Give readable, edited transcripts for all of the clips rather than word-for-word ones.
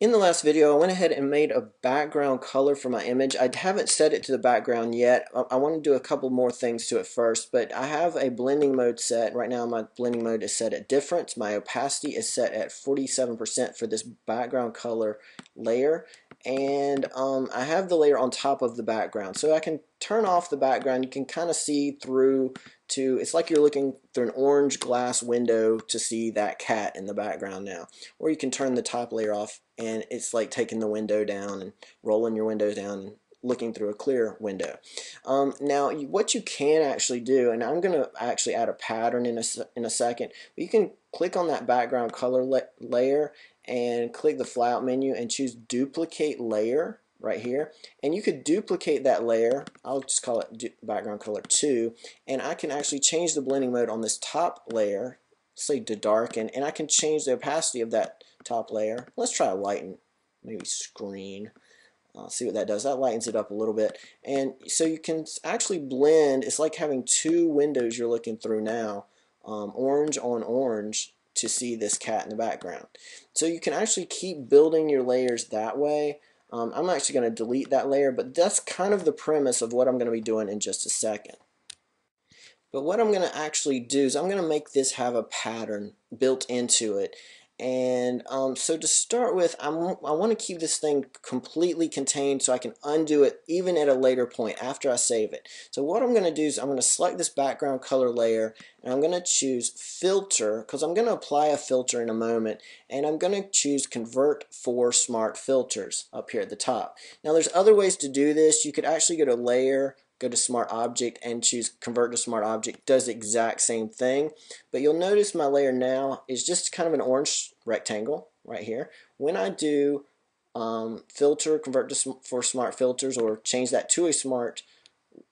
In the last video, I went ahead and made a background color for my image. I haven't set it to the background yet. I want to do a couple more things to it first, but I have a blending mode set. Right now my blending mode is set at difference. My opacity is set at 47% for this background color layer. And I have the layer on top of the background. So I can turn off the background. You can kind of see through to, it's like you're looking through an orange glass window to see that cat in the background now. Or you can turn the top layer off and it's like taking the window down and rolling your windows down and looking through a clear window. Now what you can actually do, and I'm going to actually add a pattern in a second, but you can click on that background color layer and click the flyout menu and choose duplicate layer right here, and you could duplicate that layer. I'll just call it background color 2, and I can actually change the blending mode on this top layer, say to darken, and I can change the opacity of that top layer. Let's try a lighten, maybe screen. See what that does. That lightens it up a little bit, and so you can actually blend. It's like having two windows you're looking through now, orange on orange, to see this cat in the background. So you can actually keep building your layers that way. I'm actually going to delete that layer, but that's kind of the premise of what I'm going to be doing in just a second. But what I'm going to actually do is I'm going to make this have a pattern built into it. And so to start with, I want to keep this thing completely contained so I can undo it even at a later point after I save it. So what I'm going to do is I'm going to select this background color layer, and I'm going to choose filter, because I'm going to apply a filter in a moment, and I'm going to choose convert for smart filters up here at the top. Now there's other ways to do this. You could actually go to layer, go to smart object, and choose convert to smart object. Does the exact same thing, but you'll notice my layer now is just kind of an orange rectangle right here. When I do filter, convert to for smart filters, or change that to a smart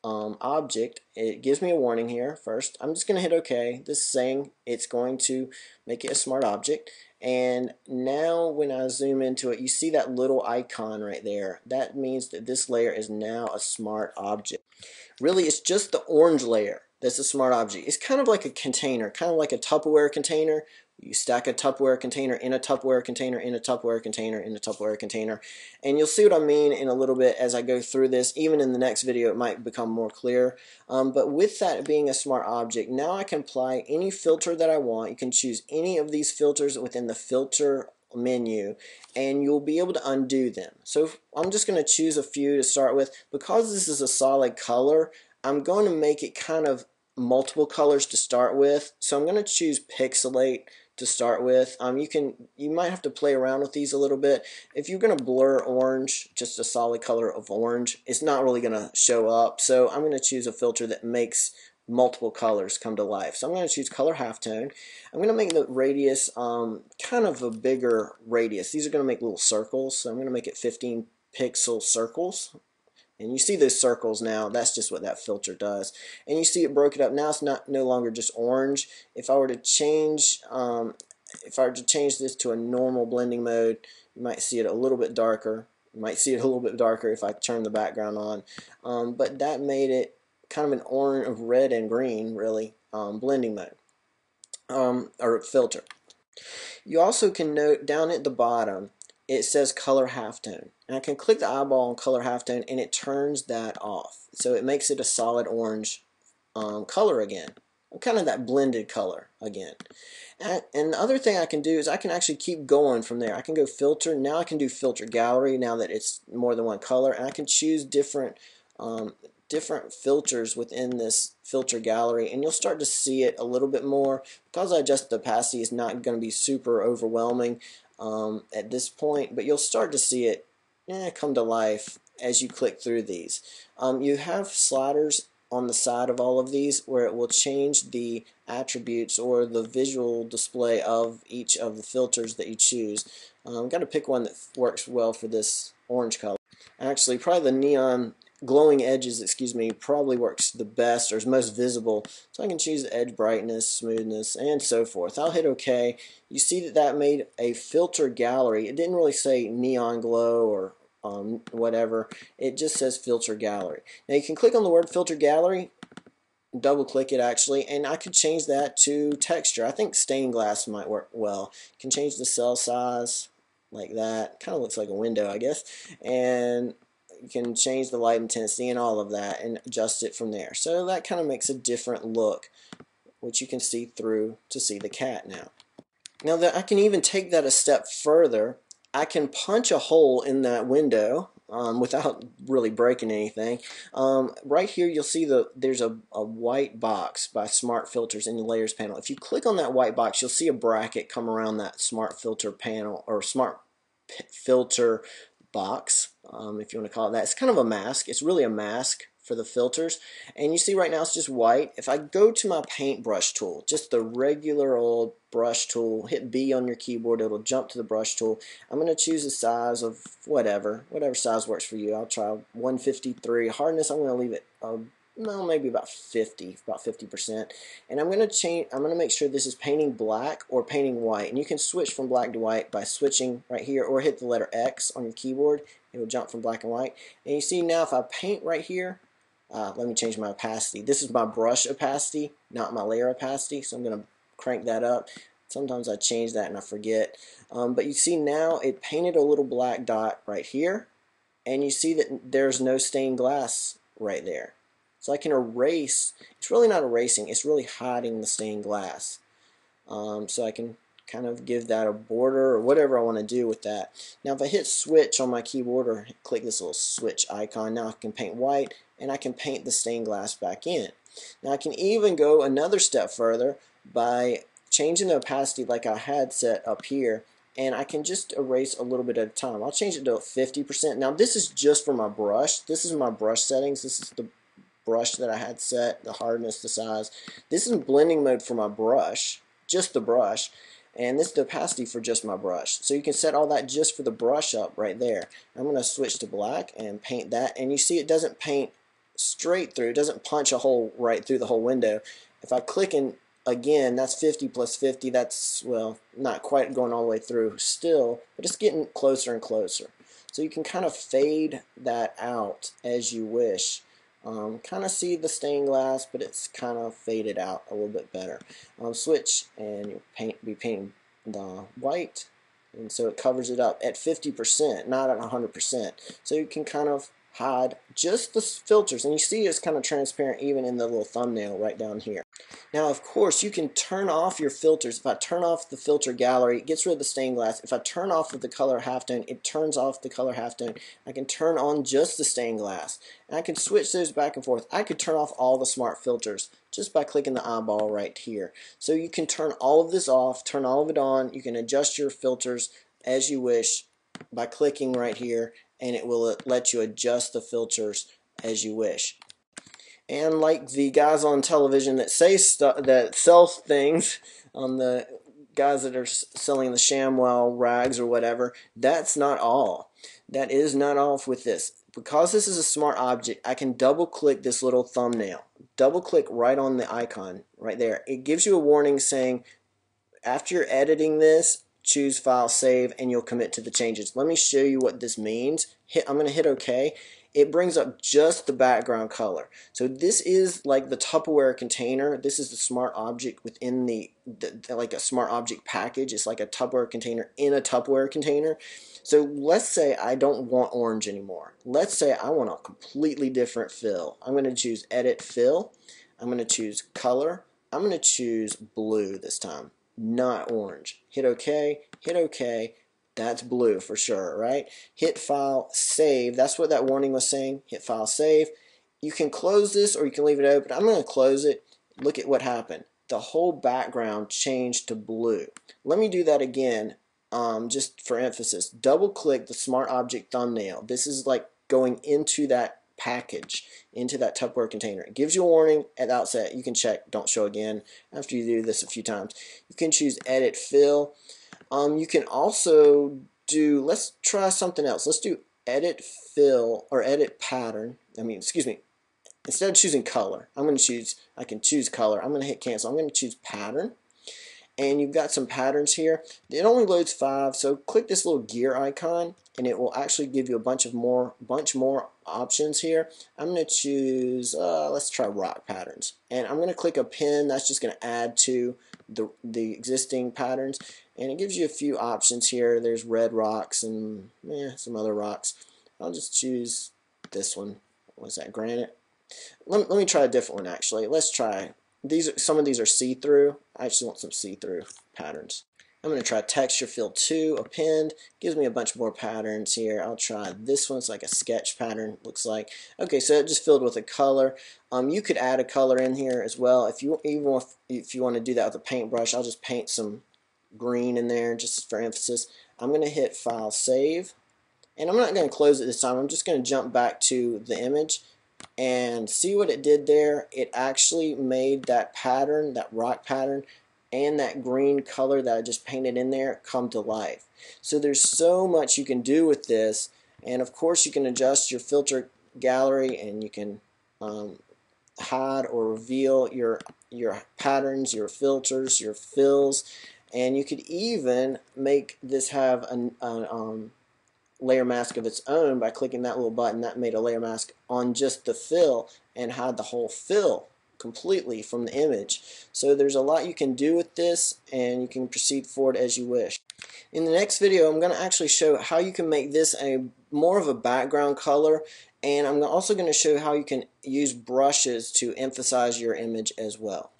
object, it gives me a warning here. First, I'm just going to hit OK. This is saying it's going to make it a smart object. And now when I zoom into it, you see that little icon right there. That means that this layer is now a smart object. Really, it's just the orange layer that's a smart object. It's kind of like a container, kind of like a Tupperware container. You stack a Tupperware container in a Tupperware container in a Tupperware container in a Tupperware container. And you'll see what I mean in a little bit as I go through this. Even in the next video it might become more clear. But with that being a smart object, now I can apply any filter that I want. You can choose any of these filters within the filter menu, and you'll be able to undo them. So I'm just going to choose a few to start with. Because this is a solid color, I'm going to make it kind of multiple colors to start with. So I'm going to choose pixelate to start with. You might have to play around with these a little bit. If you're going to blur orange, just a solid color of orange, it's not really going to show up. So I'm going to choose a filter that makes multiple colors come to life. So I'm going to choose color halftone. I'm going to make the radius kind of a bigger radius. These are going to make little circles, so I'm going to make it 15 pixel circles. And you see those circles now. That's just what that filter does. And you see it broken up. Now it's no longer just orange. If I were to change this to a normal blending mode, you might see it a little bit darker. You might see it a little bit darker if I turn the background on. But that made it kind of an orange of red and green, really, blending mode or filter. You also can note down at the bottom it says color halftone, and I can click the eyeball on color halftone and it turns that off, so it makes it a solid orange color again, kind of that blended color again. And the other thing I can do is I can actually keep going from there. I can go filter. Now I can do filter gallery now that it's more than one color, and I can choose different filters within this filter gallery, and you'll start to see it a little bit more. Because I adjust the opacity, it's not going to be super overwhelming at this point, but you'll start to see it come to life as you click through these. You have sliders on the side of all of these where it will change the attributes or the visual display of each of the filters that you choose. I've got to pick one that works well for this orange color. Actually, probably the neon glowing edges, probably works the best or is most visible. So I can choose the edge brightness, smoothness, and so forth. I'll hit OK. You see that made a filter gallery. It didn't really say neon glow or whatever. It just says filter gallery. Now you can click on the word filter gallery, double click it actually, and I could change that to texture. I think stained glass might work well. You can change the cell size, like that. Kind of looks like a window, I guess. And you can change the light intensity and all of that and adjust it from there. So that kind of makes a different look, which you can see through to see the cat now. Now that I can even take that a step further, I can punch a hole in that window without really breaking anything. Right here you'll see there's a white box by Smart Filters in the Layers panel. If you click on that white box, you'll see a bracket come around that Smart Filter panel, or Smart Filter box, if you want to call it that. It's kind of a mask. It's really a mask for the filters, and you see right now it's just white. If I go to my paintbrush tool, just the regular old brush tool, hit B on your keyboard, it'll jump to the brush tool. I'm going to choose a size of whatever size works for you. I'll try 153. Hardness, I'm going to leave it no, maybe about 50, about 50%. And I'm going to make sure this is painting black or painting white. And you can switch from black to white by switching right here, or hit the letter X on your keyboard. It will jump from black and white. And you see now if I paint right here, let me change my opacity. This is my brush opacity, not my layer opacity, so I'm going to crank that up. Sometimes I change that and I forget. But you see now it painted a little black dot right here, and you see that there's no stained glass right there. So I can erase. It's really not erasing, it's really hiding the stained glass. So I can kind of give that a border or whatever I want to do with that. Now if I hit switch on my keyboard or click this little switch icon, now I can paint white and I can paint the stained glass back in. Now I can even go another step further by changing the opacity like I had set up here, and I can just erase a little bit at a time. I'll change it to 50%. Now this is just for my brush. This is my brush settings. This is the brush that I had set, the hardness, the size. This is blending mode for my brush, just the brush, and this is the opacity for just my brush. So you can set all that just for the brush up right there. I'm going to switch to black and paint that, and you see it doesn't paint straight through, it doesn't punch a hole right through the whole window. If I click in again, that's 50 plus 50, that's, well, not quite going all the way through still, but it's getting closer and closer. So you can kind of fade that out as you wish. Kind of see the stained glass, but it's kind of faded out a little bit better. Switch and you'll be painting the white, and so it covers it up at 50%, not at 100%. So you can kind of hide just the filters, and you see it's kind of transparent even in the little thumbnail right down here. Now of course you can turn off your filters. If I turn off the filter gallery, it gets rid of the stained glass. If I turn off the color halftone, it turns off the color halftone. I can turn on just the stained glass, and I can switch those back and forth. I could turn off all the smart filters just by clicking the eyeball right here. So you can turn all of this off, turn all of it on. You can adjust your filters as you wish by clicking right here, and it will let you adjust the filters as you wish. And like the guys on television that say that sell things, the guys that are selling the ShamWow rags or whatever, that's not all. That is not all with this. Because this is a smart object, I can double click this little thumbnail. Double click right on the icon right there. It gives you a warning saying, after you're editing this, choose File, Save, and you'll commit to the changes. Let me show you what this means. I'm going to hit OK. It brings up just the background color. So this is like the Tupperware container. This is the smart object within like a smart object package. It's like a Tupperware container in a Tupperware container. So let's say I don't want orange anymore. Let's say I want a completely different fill. I'm going to choose Edit Fill. I'm going to choose Color. I'm going to choose blue this time, not orange. Hit OK, hit OK. That's blue for sure, right? Hit File, Save. That's what that warning was saying. Hit File, Save. You can close this or you can leave it open. I'm going to close it. Look at what happened. The whole background changed to blue. Let me do that again, just for emphasis. Double click the Smart Object thumbnail. This is like going into that package, into that Tupperware container. It gives you a warning at the outset. You can check Don't Show Again after you do this a few times. You can choose Edit Fill. You can also do, let's try something else. Let's do Edit Fill or Edit Pattern. Excuse me. Instead of choosing color, I can choose color. I'm going to hit cancel. I'm going to choose pattern. And you've got some patterns here. It only loads 5, so click this little gear icon and it will actually give you a bunch more options here. I'm going to choose, let's try rock patterns. And I'm going to click a pin. That's just going to add to the existing patterns, and it gives you a few options here. There's red rocks and some other rocks. I'll just choose this one. What's that, granite? Let me try a different one actually. Let's try these. Some of these are see-through. I actually want some see-through patterns. I'm going to try texture fill 2, append. Gives me a bunch more patterns here. I'll try this one. It's like a sketch pattern, looks like. Okay, so it just filled with a color. You could add a color in here as well. If you want to do that with a paintbrush, I'll just paint some green in there just for emphasis. I'm going to hit File, Save, and I'm not going to close it this time. I'm just going to jump back to the image and see what it did there. It actually made that pattern, that rock pattern, and that green color that I just painted in there come to life. So there's so much you can do with this, and of course you can adjust your filter gallery, and you can hide or reveal your patterns, your filters, your fills, and you could even make this have a layer mask of its own by clicking that little button. That made a layer mask on just the fill and hide the whole fill completely from the image. So there's a lot you can do with this, and you can proceed forward as you wish. In the next video, I'm going to actually show how you can make this a more of a background color, and I'm also going to show how you can use brushes to emphasize your image as well.